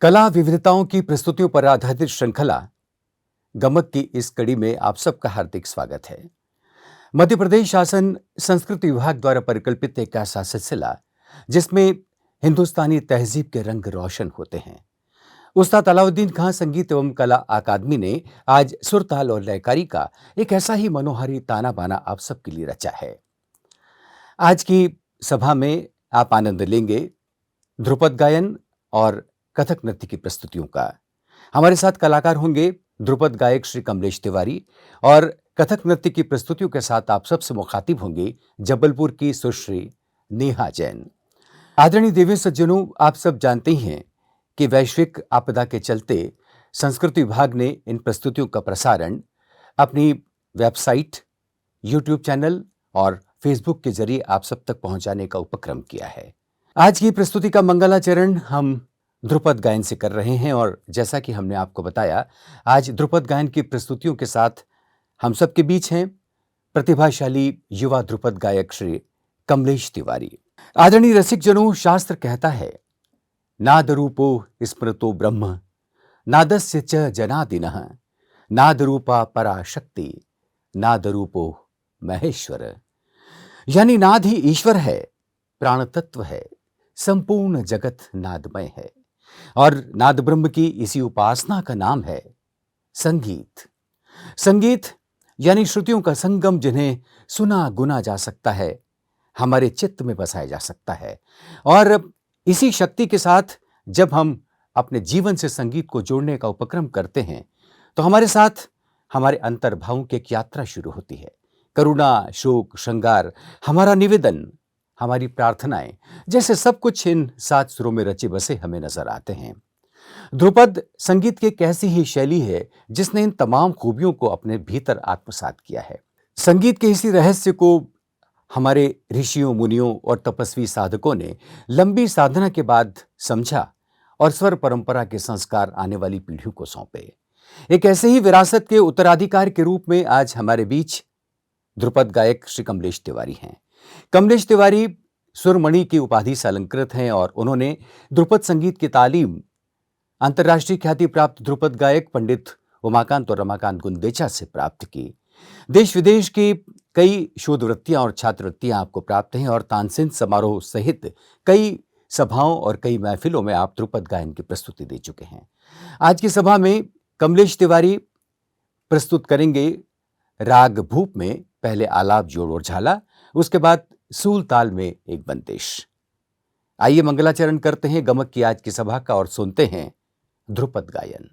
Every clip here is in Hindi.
कला विविधताओं की प्रस्तुतियों पर आधारित श्रृंखला गमक की इस कड़ी में आप सबका हार्दिक स्वागत है। मध्य प्रदेश शासन संस्कृति विभाग द्वारा परिकल्पित एक ऐसा सिलसिला जिसमें हिंदुस्तानी तहजीब के रंग रोशन होते हैं। उस्ताद अलाउद्दीन खां संगीत एवं कला अकादमी ने आज सुरताल और लयकारी का एक ऐसा ही मनोहारी ताना बाना आप सबके लिए रचा है। आज की सभा में आप आनंद लेंगे ध्रुपद गायन और कथक नृत्य की प्रस्तुतियों का। हमारे साथ कलाकार होंगे ध्रुपद गायक श्री कमलेश तिवारी और कथक नृत्य की प्रस्तुतियों के साथ आप सबसे मुखातिब होंगे जबलपुर की सुश्री नेहा जैन। आदरणीय देवी सज्जनों, आप सब जानते ही हैं कि वैश्विक आपदा के चलते संस्कृति विभाग ने इन प्रस्तुतियों का प्रसारण अपनी वेबसाइट, यूट्यूब चैनल और फेसबुक के जरिए आप सब तक पहुंचाने का उपक्रम किया है। आज की प्रस्तुति का मंगलाचरण हम ध्रुपद गायन से कर रहे हैं और जैसा कि हमने आपको बताया, आज ध्रुपद गायन की प्रस्तुतियों के साथ हम सबके बीच हैं प्रतिभाशाली युवा ध्रुपद गायक श्री कमलेश तिवारी। आदरणीय रसिक जनों, शास्त्र कहता है नाद रूपो स्मृतो ब्रह्म नादस्य च जनादिनः नाद रूपा पराशक्ति नाद रूपो महेश्वर। यानी नाद ही ईश्वर है, प्राण तत्व है, संपूर्ण जगत नादमय है और नाद ब्रह्म की इसी उपासना का नाम है संगीत। संगीत यानी श्रुतियों का संगम, जिन्हें सुना गुना जा सकता है, हमारे चित्त में बसाया जा सकता है। और इसी शक्ति के साथ जब हम अपने जीवन से संगीत को जोड़ने का उपक्रम करते हैं तो हमारे साथ हमारे अंतर्भावों की एक यात्रा शुरू होती है। करुणा, शोक, श्रृंगार, हमारा निवेदन, हमारी प्रार्थनाएं, जैसे सब कुछ इन 7 सुरों में रचे बसे हमें नजर आते हैं। ध्रुपद संगीत की एक ऐसी ही शैली है जिसने इन तमाम खूबियों को अपने भीतर आत्मसात किया है। संगीत के इसी रहस्य को हमारे ऋषियों, मुनियों और तपस्वी साधकों ने लंबी साधना के बाद समझा और स्वर परंपरा के संस्कार आने वाली पीढ़ियों को सौंपे। एक ऐसे ही विरासत के उत्तराधिकार के रूप में आज हमारे बीच ध्रुपद गायक श्री कमलेश तिवारी हैं। कमलेश तिवारी सुरमणि की उपाधि से अलंकृत हैं और उन्होंने ध्रुपद संगीत की तालीम अंतर्राष्ट्रीय ख्याति प्राप्त ध्रुपद गायक पंडित उमाकांत और रमाकांत गुंदेचा से प्राप्त की। देश विदेश की कई शोधवृत्तियां और छात्रवृत्तियां आपको प्राप्त हैं और तानसेन समारोह सहित कई सभाओं और कई महफिलों में आप ध्रुपद गायन की प्रस्तुति दे चुके हैं। आज की सभा में कमलेश तिवारी प्रस्तुत करेंगे राग भूप में पहले आलाप, जोड़ और झाला, उसके बाद सूल ताल में एक बंदिश। आइए मंगलाचरण करते हैं गमक की आज की सभा का और सुनते हैं ध्रुपद गायन।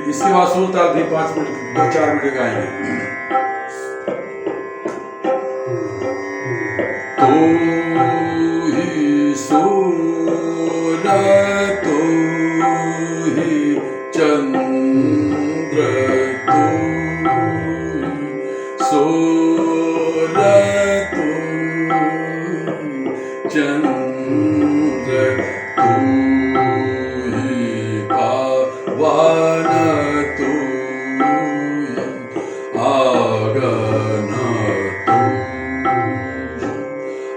इसके बाद सुरताल भी 5 मिनट 2-4 मिनट गाएंगे। तो ही सूरज तो ही चंद्र तो ही सूरज तो ही चंद्र तो ही पावन तो ही आगन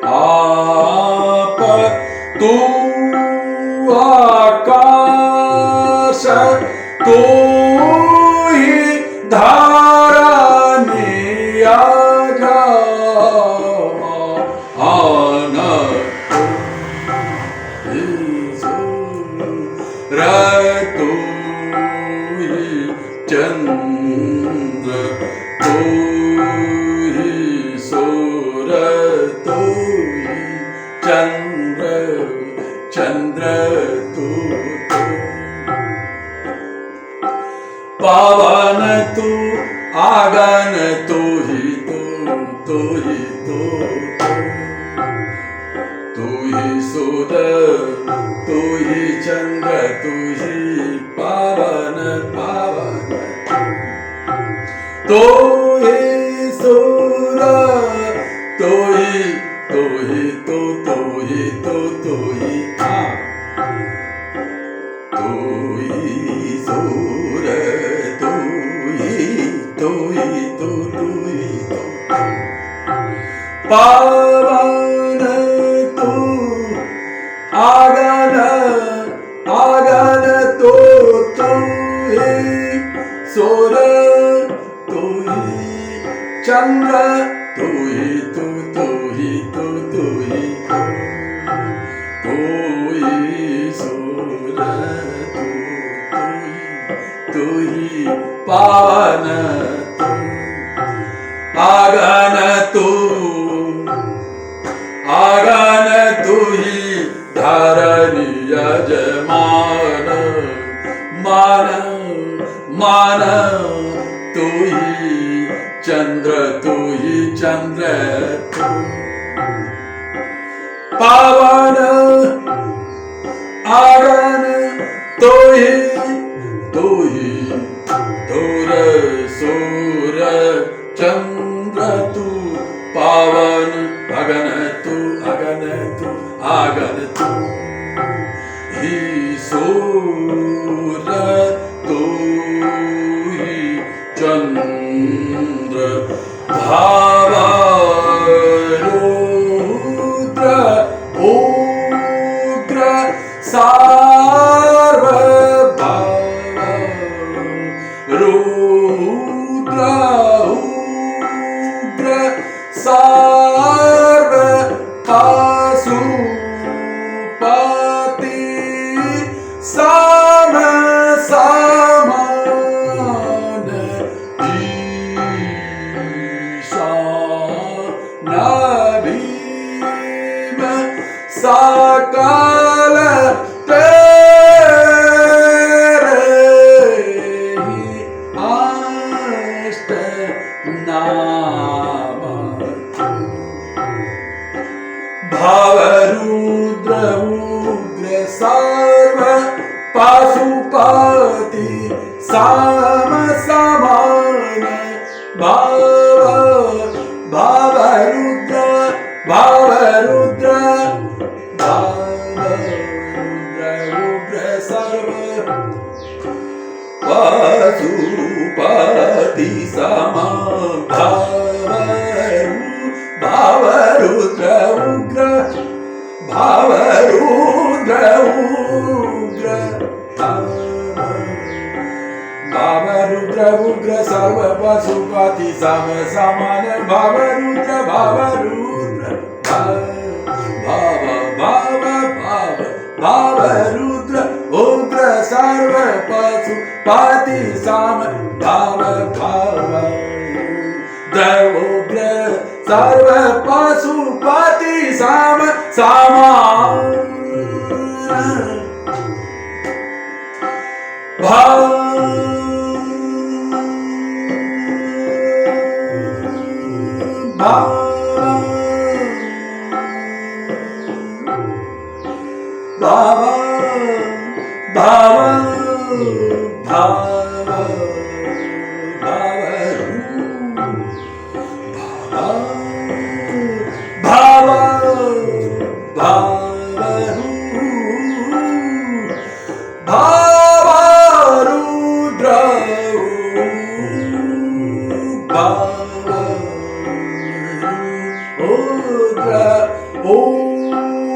आप तू आकाश तू ईश्वर तू ही चंद्र तू ही सूरज तू ही चंद्र चंद्र तू पावन तू आगन तू ही तू ही तू ही सूरज तू ही चंद्र तू ही पावन पावन तू ही सूरज तू ही तू ही तू ही तू ही तू ही सूरज तू ही तू ही पावन तू आगन आगन तू ही सूरज तू ही चंद्र तू ही तू ही तू ही सूरज तू ही पावन आगन तू ही धरणी यजमान मान मान तू ही चंद्र पावन आगन तू ही धूर सूरज चंद्र तू पावन अगन तू ही सूरज तू ही चंद्र भावरुद्र उग्र सार्वभौम रुद्र उग्र पाशुपति सम समान ईशान भीम सकल तेरे ही अष्ट नाम भावरुद्र उग्र सर्व पाशुपति सम समान भावरुद्र उग्र सर्व पाशुपति समान भावरुद्र उग्र सर्व पशुपति सम समान भावरुद्र उग्र सर्व पशुपति सम उग्र सर्व पशुपति सम समान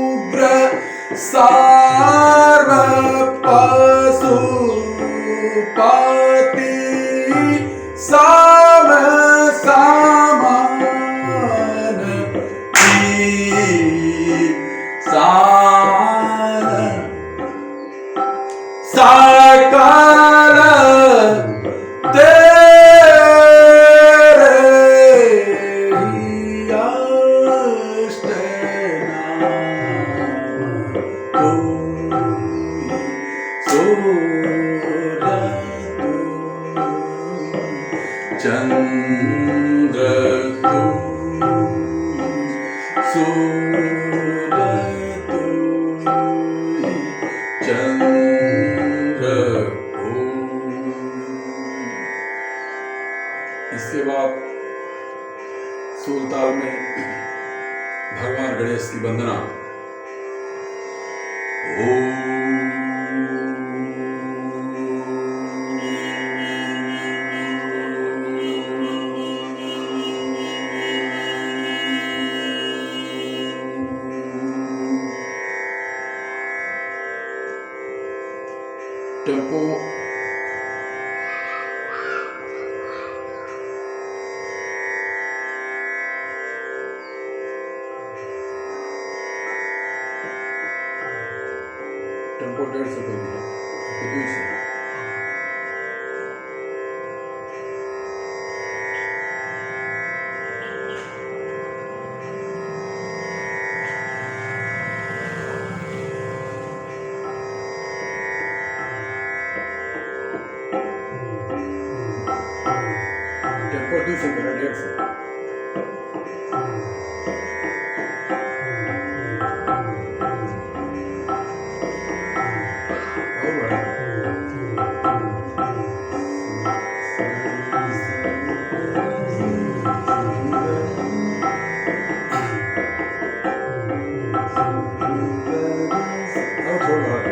उग्र सर्व पशुपति सम समान ईशान सूर्य तू चंद्र तू सूर्य तू चंद्र तू। इसके बाद सूरताल में भगवान गणेश की वंदना। टेम्पो टेम्पो 150 कर दिया, 200। टेम्पो 200 करा, 150। और बढ़ा। और थोड़ा बढ़ा।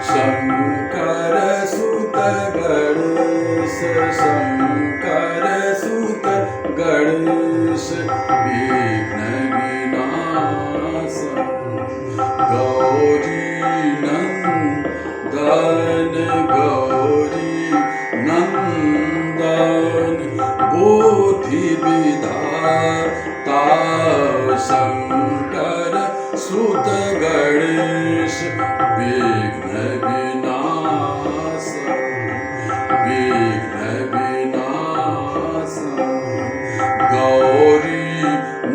शंकर सुत गणेश शंकर सुत गणेश विघ्न विनाश गौरी नंदन गौरी नंदन बुद्धि विधाता शंकर सुत गणेश विघ्न विनाश विघ्न विनाश गौरी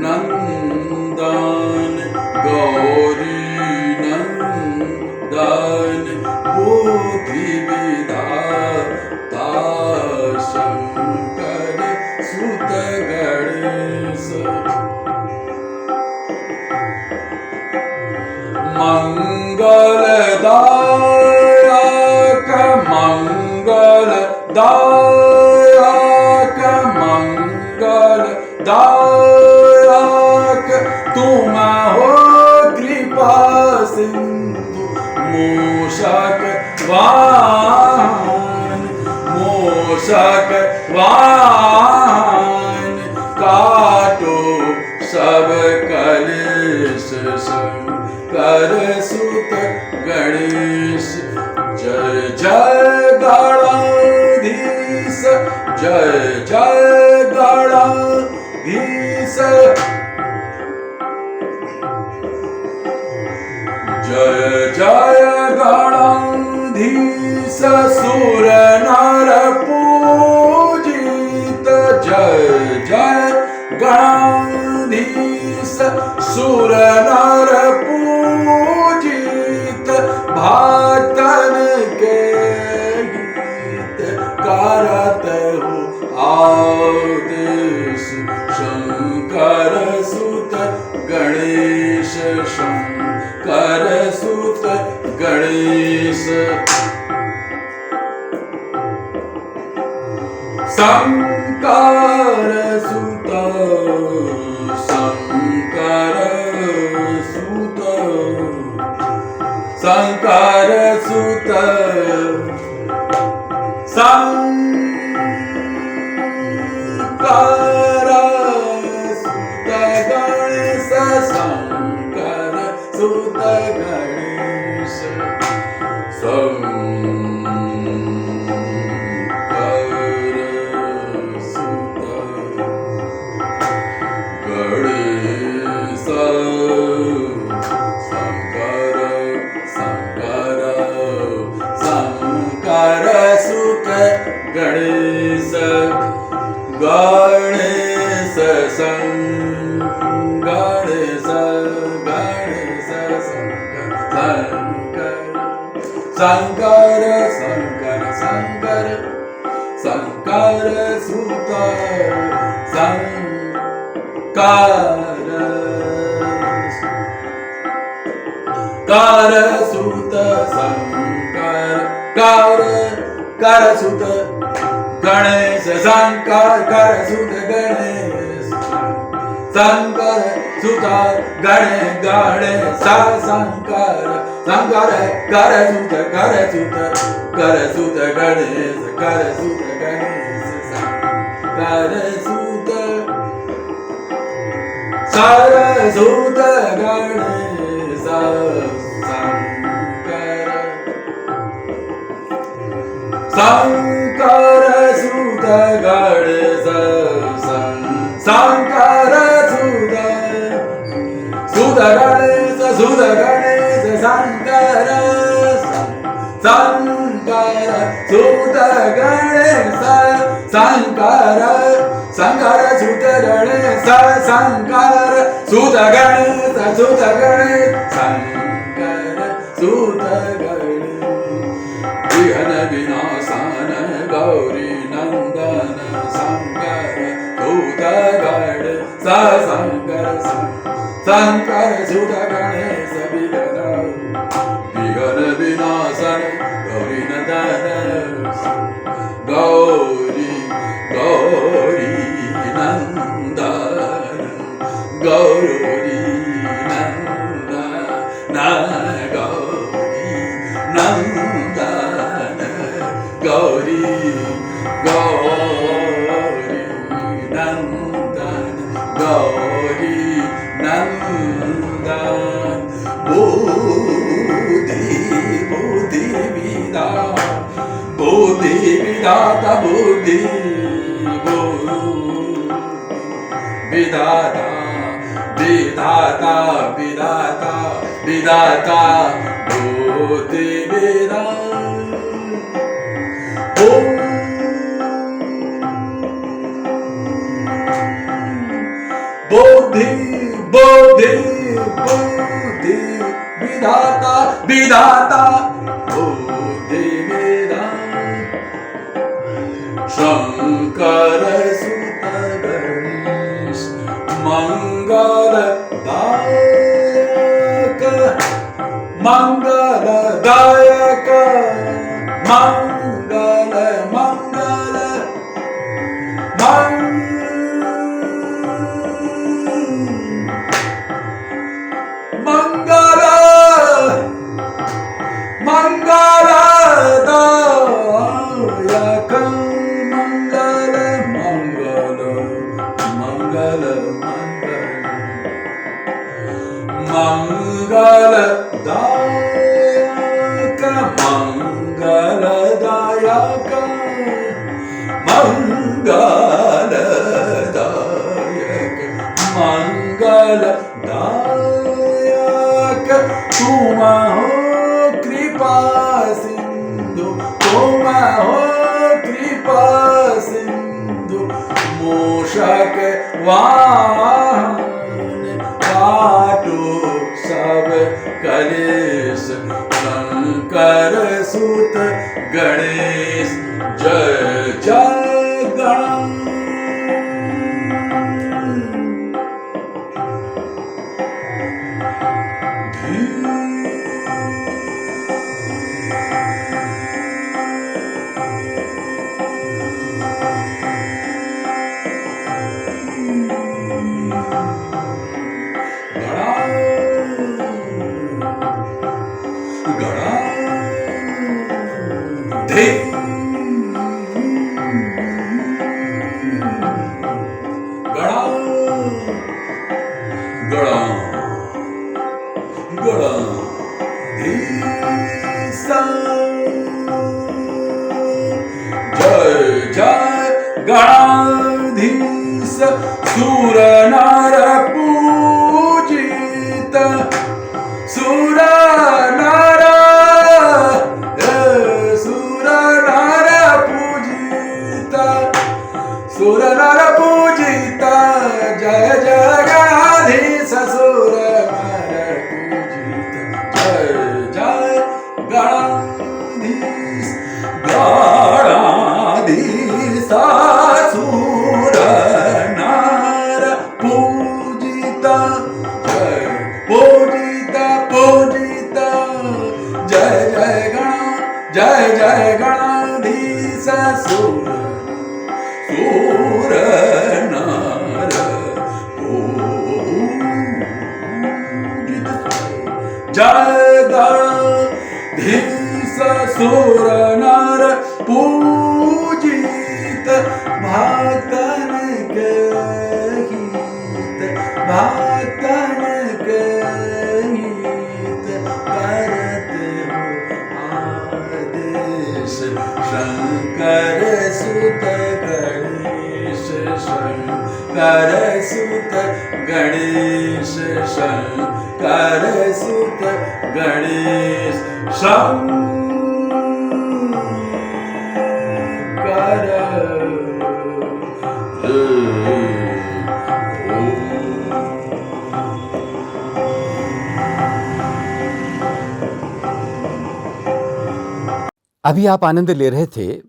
नंदन बुद्धि विधाता शंकर सुत गणेश। मंगलदायक मंगलदायक मंगलदायक तुम हो कृपा सिंधु मूषक वाहन काटो सब कलेश शंकर सुत गणेश। जय जय गणाधीश जय जय गणाधीश जय जय गणाधीश सुर नर पूजित जय जय गणाधीश सुर नर पूजित भक्तन के गीत करत हो आदेश शंकर सुत गणेश शंकर सुत गणेश। शंकर सुत शंकर सुत शंकर सुत शंकर सुत गणेश शंकर सुत गणेश। शंकर शंकर शंकर शंकर शंकर सुत कर सुत शंकर कर सुत गणेश शंकर कर सुत गणेश शंकर सुत गणेश शंकर शंकर कर सुत गणेश कर सुत गणेश सरसूत सरसूत गणेश शंकर सुत गणेश शंकर सुत गणेश शंकर शंकर सुत गणेश शंकर शंकर सुत गणेश शंकर सुत गणेश शंकर सुत गणेश विघ्न विनाशन गौरी नंदन शंकर सुत गणेश शंकर शंकर सुत गणेश विघ्न विनाशन गौरी नंदन गौरी गौरी नंदन गौरी नंदन गौरी नंदन गौरी गौरी नंदन गौरी नंदन बुद्धि बुद्धि बुद्धि विधाता बुद्धि विधाता विधाता विधाता विधाता बुद्धि बुद्धि बुद्धि बुद्धि विधाता विधाता बुद्धि शंकर सुत गणेश मंगलदायक मंगलदायक मंगल मंगल मंगल मंगलदायक मंगल मंगल मंगल मंगलदायक मंगलदायक मंगलदायक मंगलदायक तुम हो कृपा सिंधु तुम हो कृपा सिंधु मूषक वाहन काटो सब कलेश शंकर सुत गणेश जय जय जय जय गणाधीश सुर नर पूजित सुर नर पूजित सुर नर पूजित जय जय गणाधीश सुर नर पूजित जय जय गणा गणाधीश गणाधीशासुर नर पूजिता पूजिता पूजिता जय जय गणाधीशासुर सूर नर जगदीशासुर नर पूजित भक्तन के हित भक्तन के हित करत हो आदेश शंकर सुत गणेश शंकर सुत गणेश शंकर सुत गणेश शंकर अभी आप आनंद ले रहे थे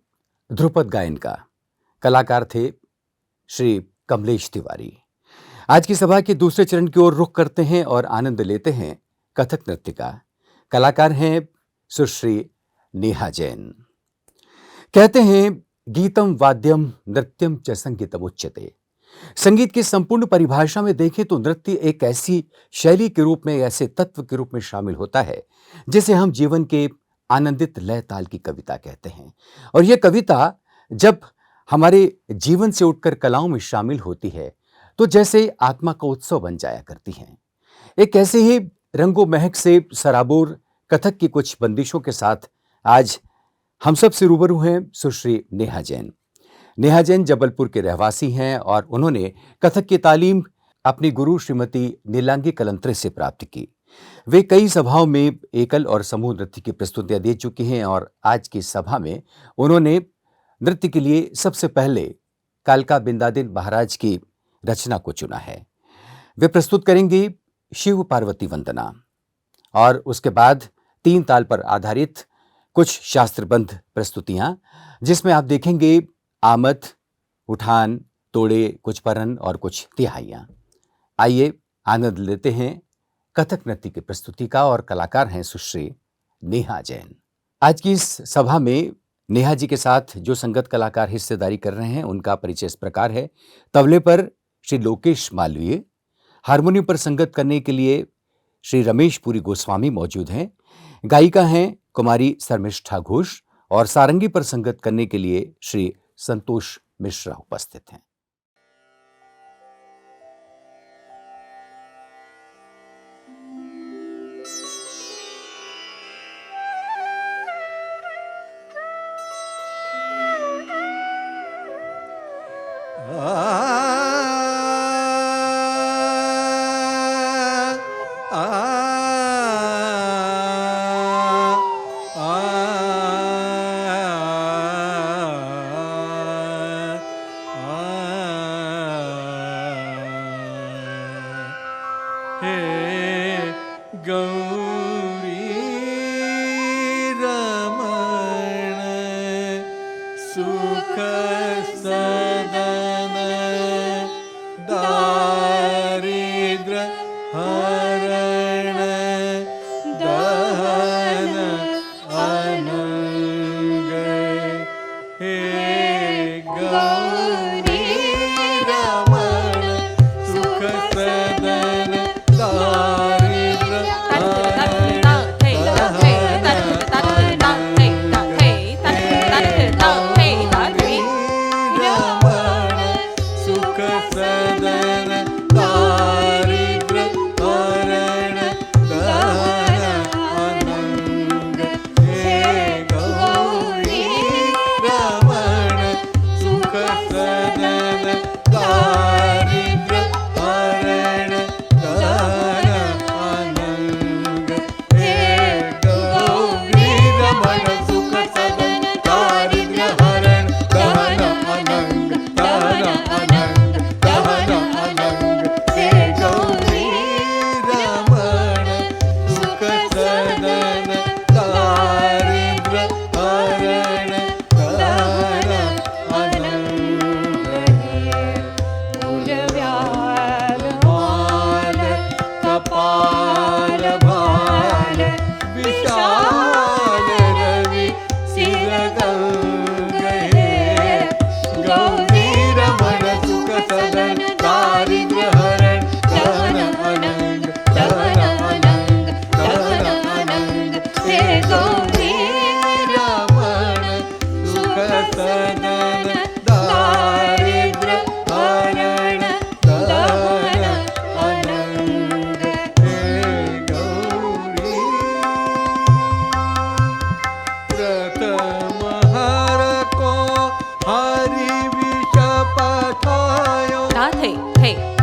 ध्रुपद गायन का। कलाकार थे श्री कमलेश तिवारी। आज की सभा के दूसरे चरण की ओर रुख करते हैं और आनंद लेते हैं कथक नृत्य का। कलाकार हैं सुश्री नेहा जैन। कहते हैं गीतम वाद्यम नृत्यम च संगीतम उच्यते। संगीत की संपूर्ण परिभाषा में देखें तो नृत्य एक ऐसी शैली के रूप में, ऐसे तत्व के रूप में शामिल होता है जिसे हम जीवन के आनंदित लय ताल की कविता कहते हैं। और यह कविता जब हमारे जीवन से उठकर कलाओं में शामिल होती है तो जैसे आत्मा का उत्सव बन जाया करती हैं। एक ऐसे ही रंगो महक से सराबोर कथक की कुछ बंदिशों के साथ आज हम सब से रूबरू हैं सुश्री नेहा जैन। नेहा जैन जबलपुर के रहवासी हैं और उन्होंने कथक की तालीम अपनी गुरु श्रीमती नीलांगी कलंत्रे से प्राप्त की। वे कई सभाओं में एकल और समूह नृत्य की प्रस्तुतियां दे चुकी हैं और आज की सभा में उन्होंने नृत्य के लिए सबसे पहले कालका बिंदादिन महाराज की रचना को चुना है। वे प्रस्तुत करेंगे शिव पार्वती वंदना और उसके बाद 3 ताल पर आधारित कुछ शास्त्रबद्ध प्रस्तुतियां, जिसमें आप देखेंगे आमद, उठान, तोड़े, कुछ परन और कुछ तिहाइयां। आइए आनंद लेते हैं कथक नृत्य की प्रस्तुति का और कलाकार हैं सुश्री नेहा जैन। आज की इस सभा में नेहा जी के साथ जो संगत कलाकार हिस्सेदारी कर रहे हैं उनका परिचय इस प्रकार है। तबले पर श्री लोकेश मालवीय, हारमोनियम पर संगत करने के लिए श्री रमेश पुरी गोस्वामी मौजूद हैं, गायिका हैं कुमारी शर्मिष्ठा घोष और सारंगी पर संगत करने के लिए श्री संतोष मिश्रा उपस्थित हैं।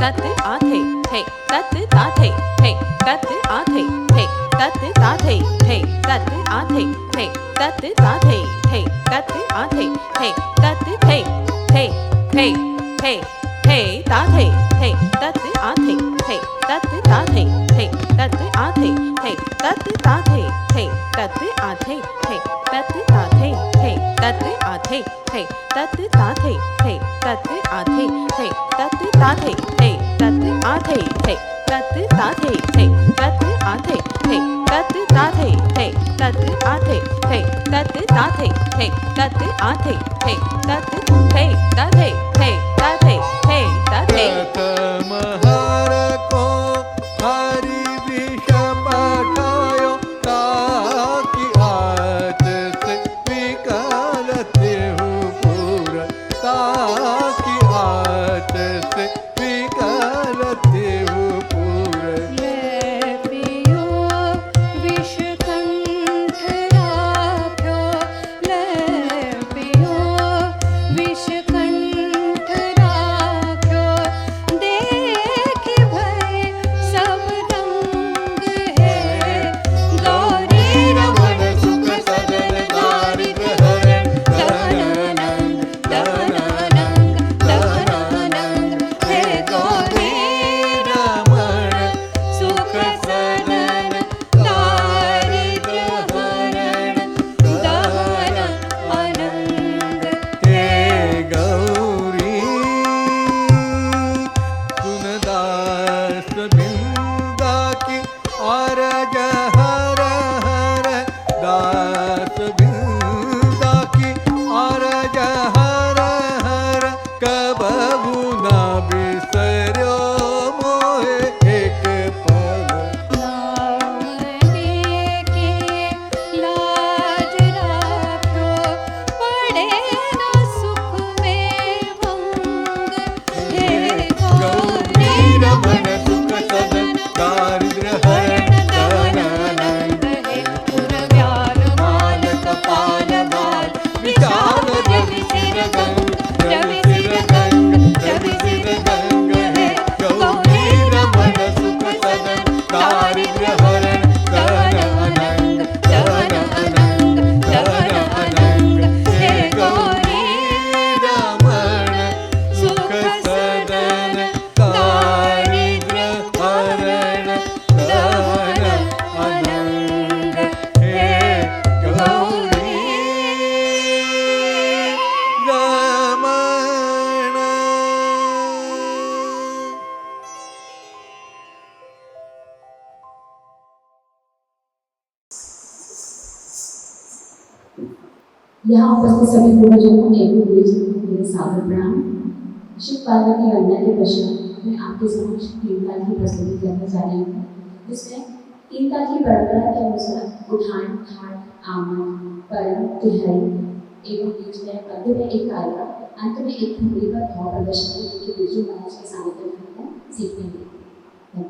तत् आथे थे तत् ताथे थे तत् आथे थे तत् ताथे थे तत् आथे थे तत् ताथे थे तत् आथे थे तत् थे थे थे थे थे ताथे थे तत् आथे थे तत् ताथे थे तत् आथे थे तत् ताथे थे तत् आथे थे तत् ताथे थे तत् आथे थे तत् ताथे थे तत् आथे थे तत् ताथे थे तत् आथे थे तत् ताथे थे तत् आथे थे तत् ताथे थे तत् आथे थे तत् ताथे थे तत् आथे थे तत् थे ताथे थे ताथे थे ताथे प्रथमहर को हरि विष पठायो ताकि आत से विकलते हूँ पूरा ताकि आत से विकलते हूँ पूरा ले पियो विषकंठ राख्यो ले पियो विषकंठ राख्यो देखि भय सब रंग है गौरी रमण सुख सदन दारिद्र हरण दहनानंद दहनानंद दहनानंद हे गौरी रमण सुख सदन दारिद्र हरण दहनानंद हे गौरी सुनदास बिंदा की अरज हर हर दास बिंदा की अरज हर हर कबहु ना बिसर्यो मोहे एक पल नाम लेके लाज राख्यो पड़े ना सुख में भंग हे गौरी रमण सुख सदन दारिद्र हरण दहनानंद हे पुरव्याल माल कपाल बाल विशाल रवि सिर गंग रवि सिर गंग रवि सिर गंग हे गौरी रमण सुख सदन दारिद्र हरण दहनानंद दहनानंद दहनानंद हे गौरी रमण सुख सदन दारिद्र हरण दहनानंद हे गौरी रमण यहाँ उपस्थित सभी पूर्वजों को एक एक जी मेरे सादर प्रणाम। शिव पार्वती गणना के पश्चात मैं आपके समक्ष तीन ताल की प्रस्तुति करने जा रही हूँ, जिसमें तीन ताल की परंपरा के अनुसार उठान, ठाट, आमन, परम, तिहाई एवं बीच में मध्य में एक काला, अंत में एक ठुमरी का भाव प्रदर्शन है, जो कि बिरजू महाराज के सानिध्य में हमको सीखने मिली। हे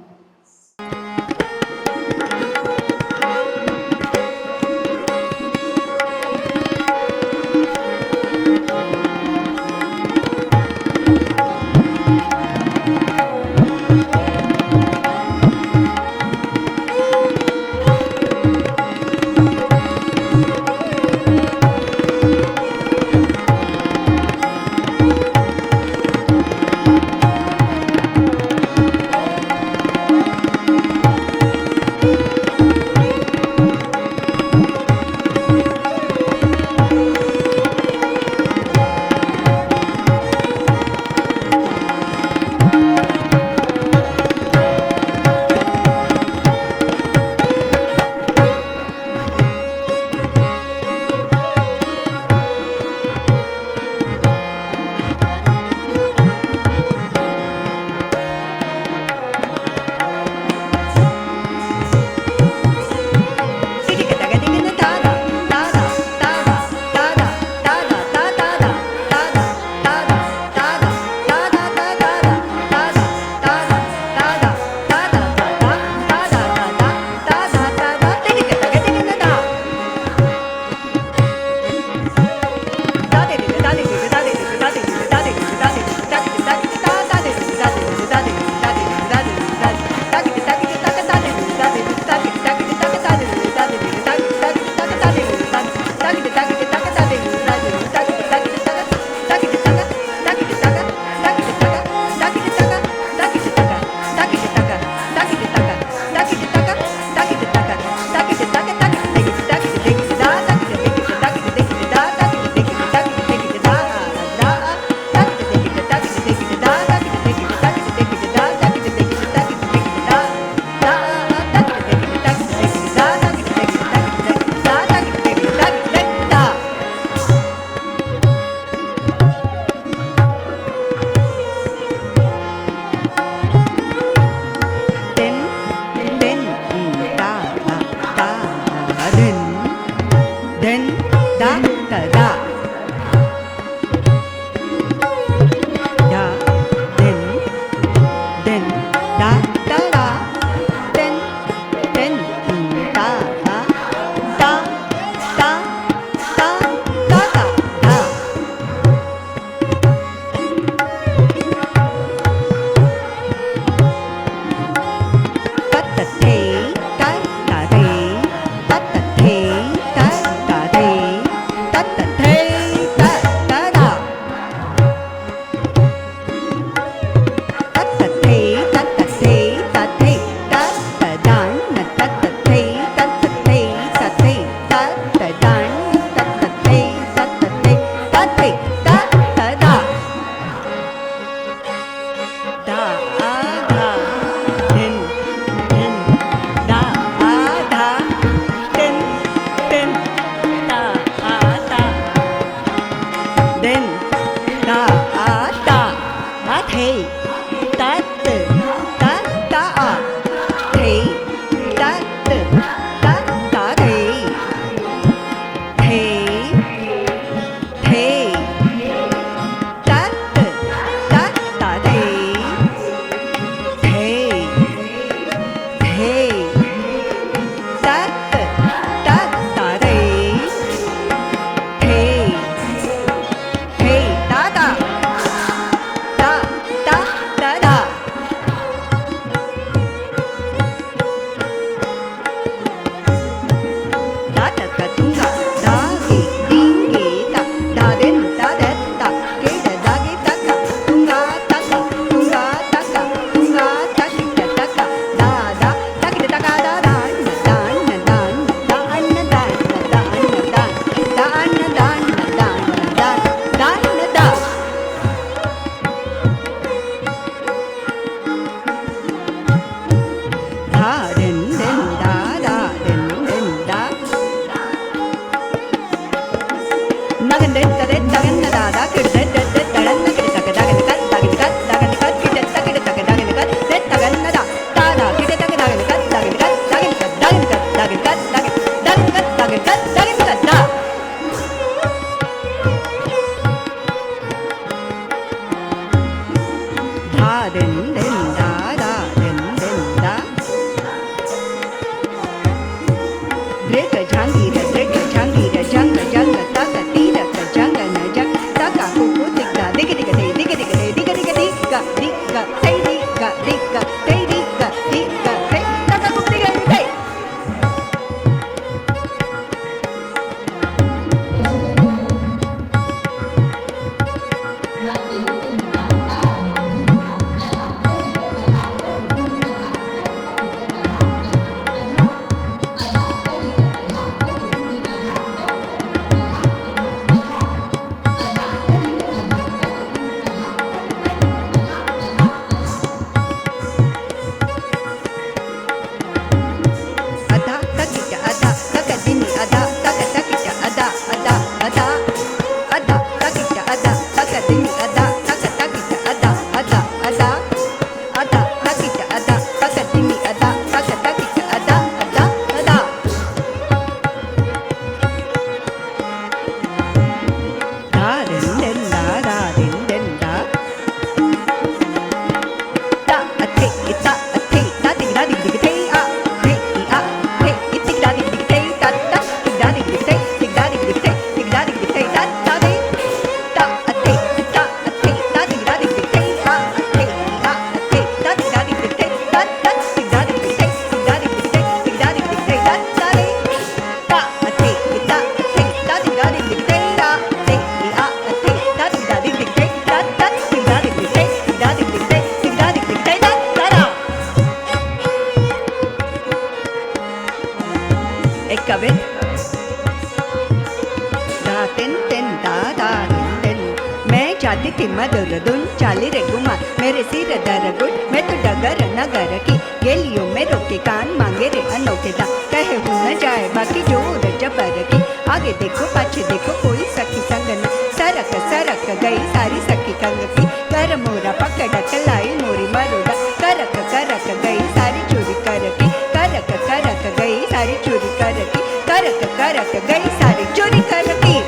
चाहती थी मधुर धुन चाली रे गुमा मेरे सिर दर गुड मैं तो डगर नगर की गेलियों में रोके कान मांगे रे अनोखे दा कहे हो न जाए बाकी जोर जबर की आगे देखो पाछे देखो कोई सखी संग न सरक सरक गई सारी सखी कंग की कर मोरा पकड़ लाई मोरी मरोड़ा करक करक गई सारी चोरी कर की करक करक गई सारी चोरी कर की करक करक गई सारी चोरी कर की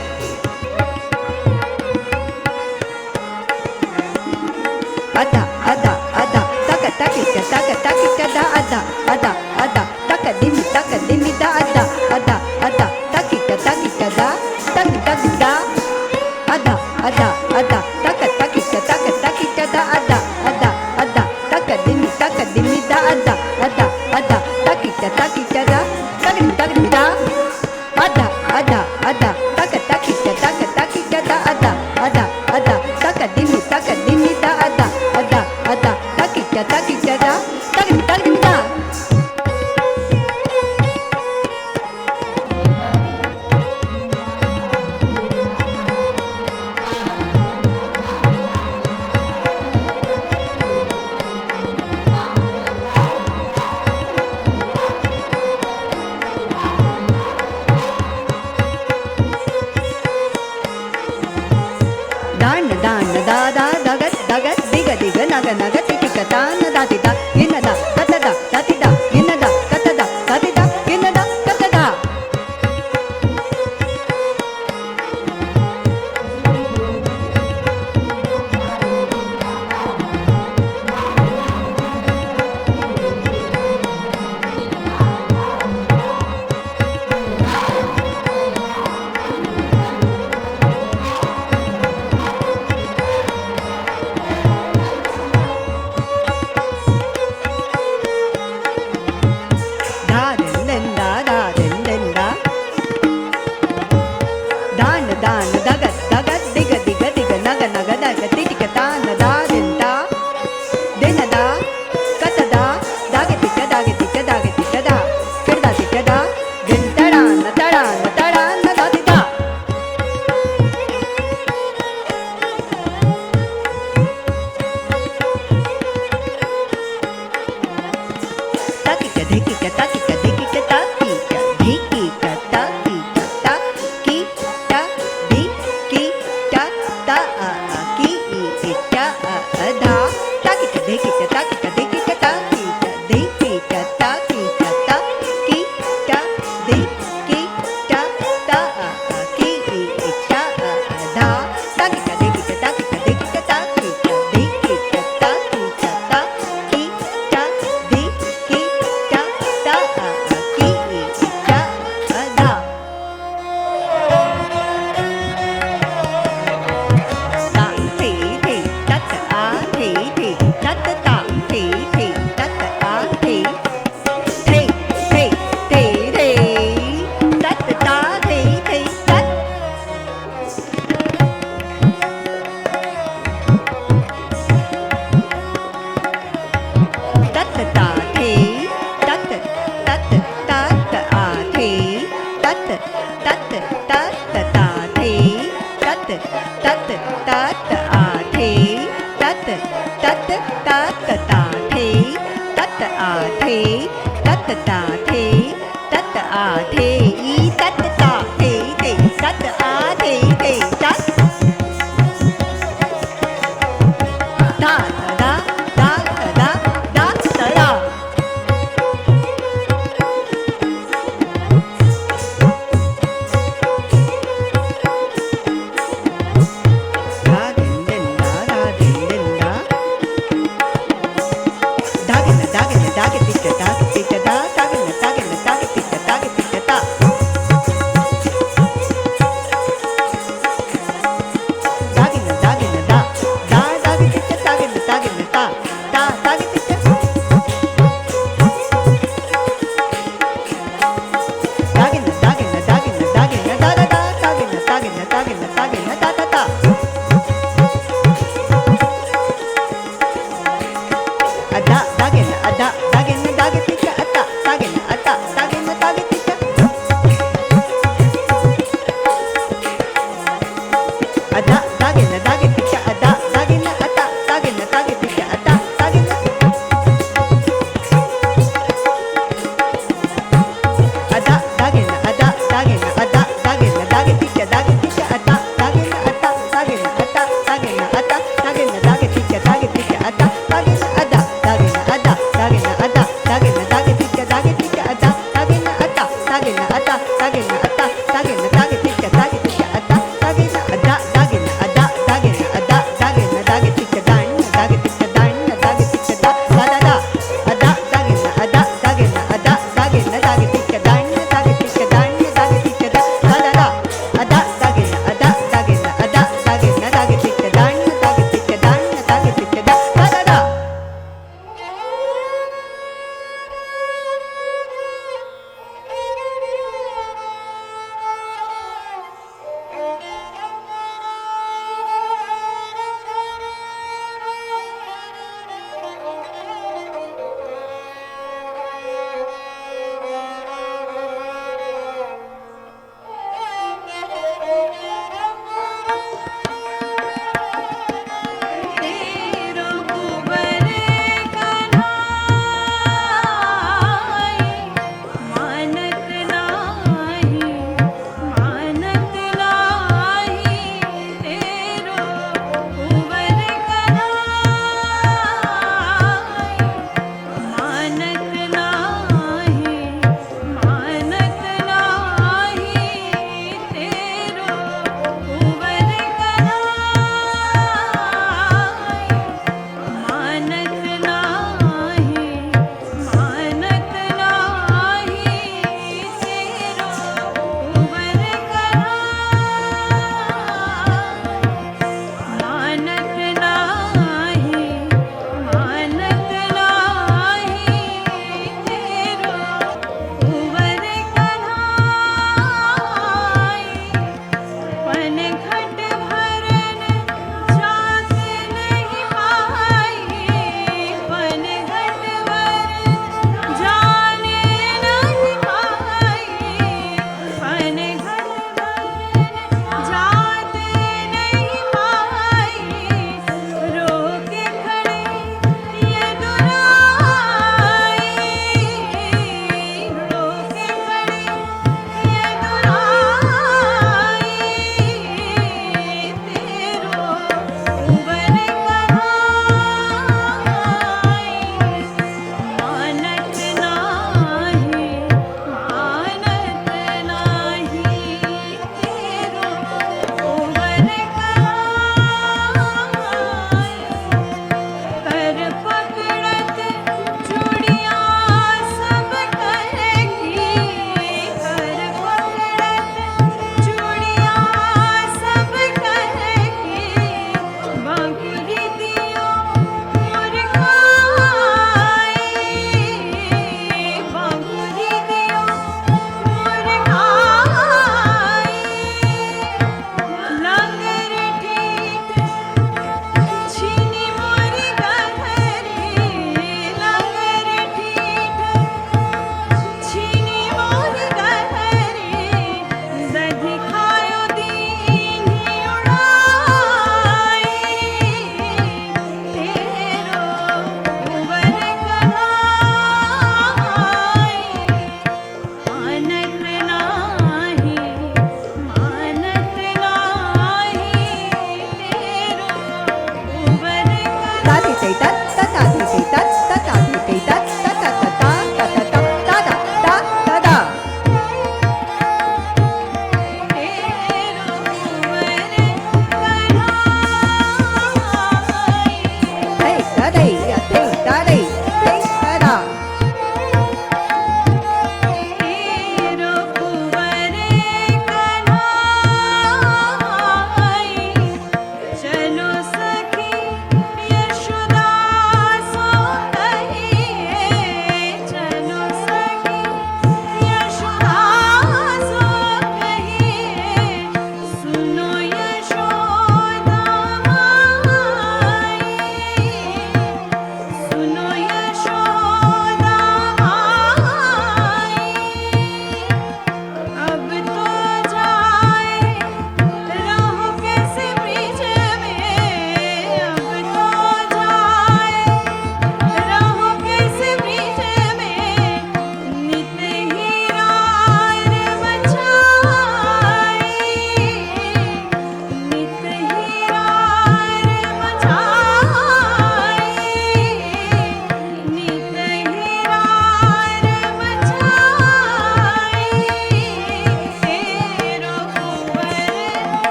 ada ada ada taka takika taka takika da ada ada ada taka dimi da ada ada ada takika takika da taki taki da ada ada ada taka takika taka takika da ada ada ada taka dimi da ada ada ada takika takika da taki taki da ada ada ada taka takika taka takika da ada ada ada taka dimi da ada ada ada takika takika da taki taki da दान दान दा दा दगत दगत दिग दिग नग नग तिटिक दान दाति दा गिन दा कत दा दाति दा गिन दा कत दा दाति दा गिन दा कत दा दान दान दगत दगत दिग दिग दिग नग नग नग तिटिक दान दा दिन दा दिन दा कत दा दागे तिक दागे तिक दागे तिक दा फिर दा तिक दा दिन तड़ान तड़ान तड़ान दाति दा ताकिक धिकिक ताकिक धिकिक ताकिक धिकिक ताकिक ताकी ता दी तागिन तागिन तागिन ता ता ता अदा तागिन तागितिका अता तागिन तागितिका अदा तागिन तागितिका अदा तागिन अता तागिन तागितिका अता तागिन अदा तागिन तागितिका अता तागिन अता तागिन अता तागिन अता तागिन तागितिका अता तागिन अदा तागिन तागितिका अता तागिन अता तागिन अता तागिन तागितिका अता तागिन अदा तागिन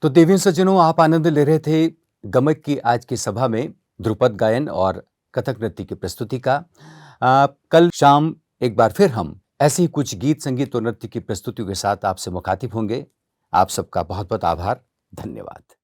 तो देवियों सज्जनों, आप आनंद ले रहे थे गमक की आज की सभा में ध्रुपद गायन और कथक नृत्य की प्रस्तुति का। कल शाम एक बार फिर हम ऐसे ही कुछ गीत, संगीत और नृत्य की प्रस्तुतियों के साथ आपसे मुखातिब होंगे। आप सबका बहुत बहुत आभार, धन्यवाद।